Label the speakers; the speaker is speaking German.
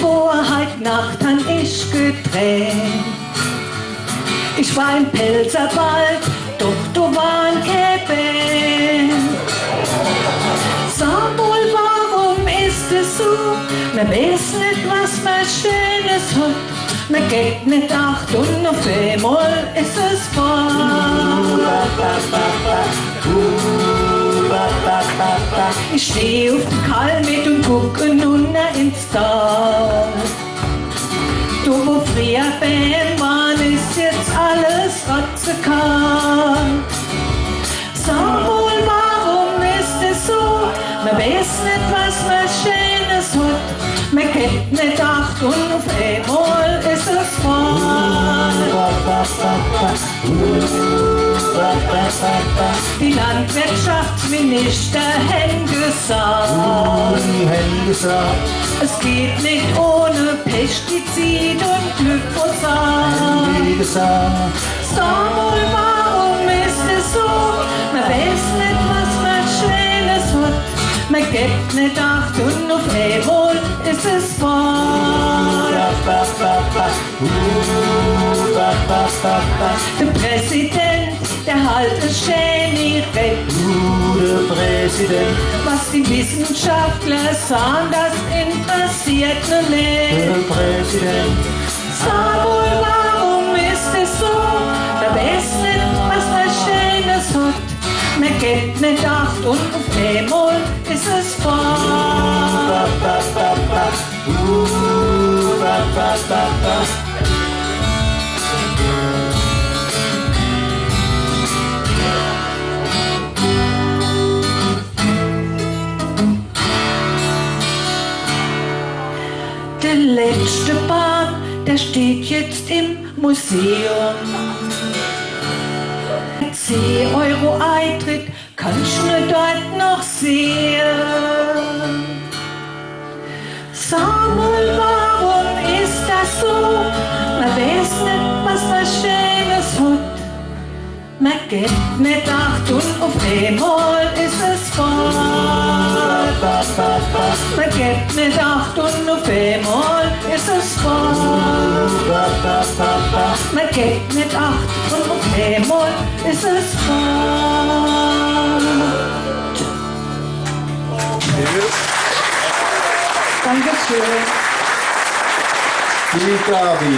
Speaker 1: Vorheit Nacht han ich geträumt. Ich war im Pelzerwald, doch du waren kein Band. Sag wohl, warum ist es so? Man weiß nicht, was man Schönes hat. Man geht nicht acht und auf einmal ist es ich steh auf dem Kalmit und gucke runter ins Tal. Du, wo früher Bäm waren, ist jetzt alles ratzekal. Sag wohl, warum ist es so? Man weiß nicht, was man Schönes hat. Man geht nicht acht und auf einmal ist es voll. Die Landwirtschaftsminister haben gesagt, es geht nicht ohne Pestizid und Glyphosat. Sag wohl, warum ist es so? Man weiß nicht, was man Schönes hat. Man gibt nicht acht und auf einmal ist es voll. Der Präsident, der halt es schön nicht recht.
Speaker 2: Der Präsident,
Speaker 1: Was die Wissenschaftler sagen, das interessiert nur nicht.
Speaker 2: der Präsident,
Speaker 1: Sag wohl, warum ist es so? Man weiß nicht, was man Schönes hat. Man gibt nicht acht und auf einmal ist es voll. Der letzte Bahn, der steht jetzt im Museum. 10 Euro Eintritt, kannst du dort noch sehen. Sag mal, warum ist das so? Man weiß nicht, was man Schönes hat. Man gibt nicht acht und auf einmal ist es voll. Man gibt nicht acht und auf einmal ist es voll. Man gibt nicht acht und auf einmal ist es voll. Dankeschön.
Speaker 2: die Gabi.